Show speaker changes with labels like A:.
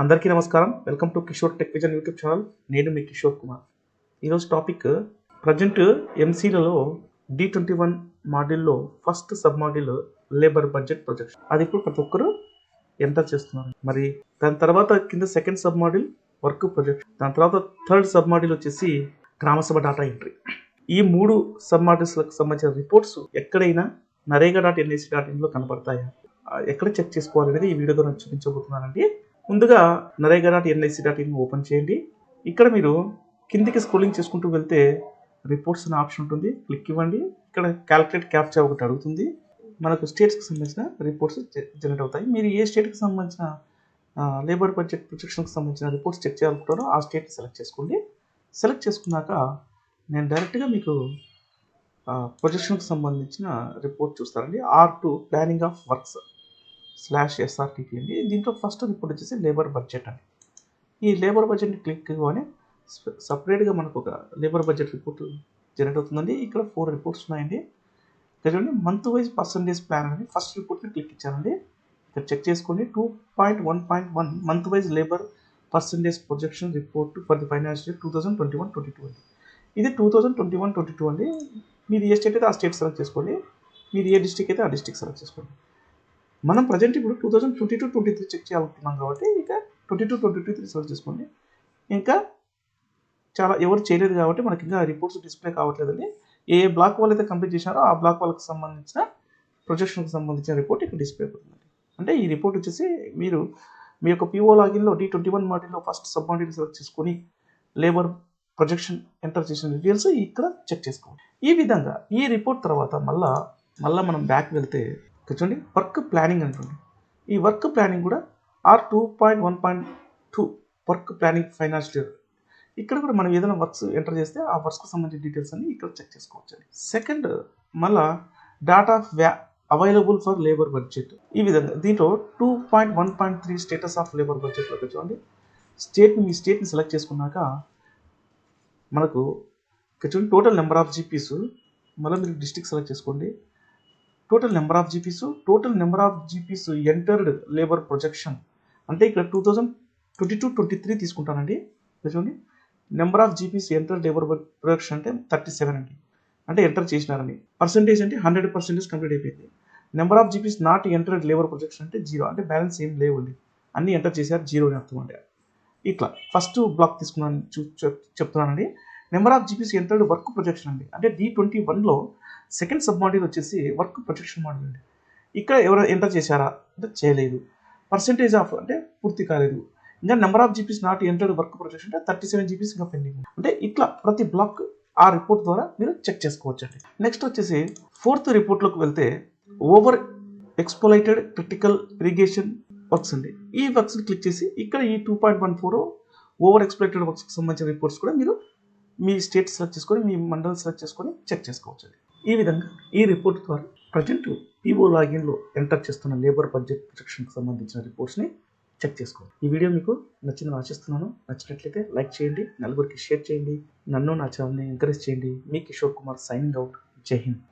A: అందరికీ నమస్కారం. Welcome to Kishore tech vision YouTube channel. నేను మీ కిషోర్ కుమార్. ఈరోజు టాపిక్ ప్రజెంట్ ఎంసీలలో D21 మాడ్యూల్లో first sub module labour budget projection. అది ఇప్పుడు ప్రతి ఒక్కరు ఎంటర్ చేస్తున్నారు. మరి దాని తర్వాత కింద second sub module work projection, దాని తర్వాత థర్డ్ సబ్ మాడ్యూల్ వచ్చేసి గ్రామసభ డేటా ఎంట్రీ. ఈ మూడు సబ్ మాడ్యూల్స్లకు సంబంధించిన రిపోర్ట్స్ ఎక్కడైనా NREGA.NIC.in లో కనపడతాయా, ఎక్కడ చెక్ చేసుకోవాలనేది ఈ వీడియో ద్వారా చూపించబోతున్నానండి. ముందుగా MGNREGA.NIC.in ఓపెన్ చేయండి. ఇక్కడ మీరు కిందికి స్క్రోలింగ్ చేసుకుంటూ వెళ్తే రిపోర్ట్స్ అనే ఆప్షన్ ఉంటుంది, క్లిక్ ఇవ్వండి. ఇక్కడ క్యాల్కులేట్ క్యాప్చా ఒకటి అడుగుతుంది. మనకు స్టేట్స్కి సంబంధించిన రిపోర్ట్స్ జనరేట్ అవుతాయి. మీరు ఏ స్టేట్కి సంబంధించిన లేబర్ బడ్జెట్ ప్రొజెక్షన్కి సంబంధించిన రిపోర్ట్స్ చెక్ చేయాలనుకుంటారో ఆ స్టేట్ని సెలెక్ట్ చేసుకోండి. సెలెక్ట్ చేసుకున్నాక నేను డైరెక్ట్గా మీకు ప్రొజెక్షన్కి సంబంధించిన రిపోర్ట్ చూస్తానండి. R2 planning of works /SRTP అండి. దీంట్లో ఫస్ట్ రిపోర్ట్ వచ్చేసి లేబర్ బడ్జెట్ అండి. ఈ లేబర్ బడ్జెట్ని క్లిక్ ఇవ్వగానే సపరేట్గా మనకు ఒక లేబర్ బడ్జెట్ రిపోర్ట్ జనరేట్ అవుతుందండి. ఇక్కడ 4 రిపోర్ట్స్ ఉన్నాయండి. ఇక్కడ చూడండి, మంత్ వైజ్ పర్సంటేజ్ ప్లాన్ అని ఫస్ట్ రిపోర్ట్ని క్లిక్ ఇచ్చానండి. ఇక్కడ చెక్ చేసుకోండి. 2.1.1 month wise labour percentage projection report for the financial 2021-22 అండి. ఇది 2021-22 అండి. మీది ఏ స్టేట్ అయితే ఆ స్టేట్ సెలెక్ట్ చేసుకోండి. మీది ఏ డిస్ట్రిక్ట్ అయితే ఆ డిస్ట్రిక్ట్ సెలెక్ట్ చేసుకోండి. మనం ప్రజెంట్ ఇప్పుడు 2022-23 చెక్ చేయాలనుకున్నాం కాబట్టి ఇక 22-23 సెలెక్ట్ చేసుకోండి. ఇంకా చాలా ఎవరు చేయలేదు కాబట్టి మనకి ఇంకా రిపోర్ట్స్ డిస్ప్లే కావట్లేదండి. ఏ బ్లాక్ వాళ్ళు అయితే కంప్లీట్ చేశారో ఆ బ్లాక్ వాళ్ళకి సంబంధించిన ప్రొజెక్షన్కి సంబంధించిన రిపోర్ట్ ఇక్కడ డిస్ప్లే అవుతుంది. అంటే ఈ రిపోర్ట్ వచ్చేసి మీరు మీ యొక్క PO లాగిన్లో D21 మాడ్యూల్లో ఫస్ట్ సబ్ మాడ్యూల్ సెలెక్ట్ చేసుకొని లేబర్ ప్రొజెక్షన్ ఎంటర్ చేసిన డీటెయిల్స్ ఇక్కడ చెక్ చేసుకోండి. ఈ విధంగా ఈ రిపోర్ట్ తర్వాత మళ్ళీ మనం బ్యాక్ వెళ్తే చూడండి, వర్క్ ప్లానింగ్ అంటుంది. ఈ వర్క్ ప్లానింగ్ కూడా R2.1.2 వర్క్ ప్లానింగ్ ఫైనాన్షియల్. ఇక్కడ కూడా మనం ఏదైనా వర్క్స్ ఎంటర్ చేస్తే ఆ వర్క్స్కి సంబంధించిన డీటెయిల్స్ అన్ని ఇక్కడ చెక్ చేసుకోవచ్చు. సెకండ్ మళ్ళా data available for labour budget. ఈ విధంగా దీంట్లో 2.1.3 స్టేటస్ ఆఫ్ లేబర్ బడ్జెట్లో చూడండి, మీ స్టేట్ని సెలెక్ట్ చేసుకున్నాక మనకు ఇక్కడ చూడండి టోటల్ నెంబర్ ఆఫ్ జీపీస్. మళ్ళీ మీరు డిస్ట్రిక్ట్ సెలెక్ట్ చేసుకోండి. Total number of GPs entered labour projection అంటే ఇక్కడ 2022-23 తీసుకుంటానండి. చూడండి, number of GPs entered labour projection అంటే 37 అండి. అంటే ఎంటర్ చేసినారని. పర్సంటేజ్ అంటే 100% కంప్లీట్ అయిపోయింది. Number of GPs not entered labour projection అంటే 0, అంటే బ్యాలెన్స్ ఏం లేవండి, అన్ని ఎంటర్ చేశారు, 0 అని అర్థం అండి. ఇట్లా ఫస్ట్ బ్లాక్ తీసుకున్నాను చెప్తున్నానండి. Number of GPs entered work projection అండి. అంటే D21లో సెకండ్ సబ్ మాడ్యూల్ వచ్చేసి వర్క్ ప్రొజెక్షన్ మాడ్యూల్ అండి. ఇక్కడ ఎవరు ఎంటర్ చేశారా అంటే చేయలేదు. పర్సంటేజ్ ఆఫ్ అంటే పూర్తి కాలేదు. ఇంకా number of GPs not entered work projection అంటే 37 జీపీస్ ఇంకా పెండింగ్. అంటే ఇట్లా ప్రతి బ్లాక్ ఆ రిపోర్ట్ ద్వారా మీరు చెక్ చేసుకోవచ్చు అండి. నెక్స్ట్ వచ్చేసి ఫోర్త్ రిపోర్ట్లోకి వెళ్తే over exploited critical irrigation works అండి. ఈ వర్క్స్ని క్లిక్ చేసి ఇక్కడ ఈ 2.14 ఓవర్ ఎక్స్ప్లాయిటెడ్ వర్క్స్కి సంబంధించిన రిపోర్ట్స్ కూడా మీరు మీ స్టేట్ సెలెక్ట్ చేసుకొని మీ మండల్ సెలెక్ట్ చేసుకొని చెక్ చేసుకోవచ్చు అండి. ఈ విధంగా ఈ రిపోర్ట్ ద్వారా ప్రజెంట్ PO లాగిన్లో ఎంటర్ చేస్తున్న లేబర్ బడ్జెట్ ప్రొజెక్షన్కి సంబంధించిన రిపోర్ట్స్ని చెక్ చేసుకోండి. ఈ వీడియో మీకు నచ్చిందని ఆశిస్తున్నాను. నచ్చినట్లయితే లైక్ చేయండి, నలుగురికి షేర్ చేయండి, నన్ను నా ఛానల్ని ఎంకరేజ్ చేయండి. మీ కిషోర్ కుమార్ సైనింగ్ అవుట్. జై హింద్.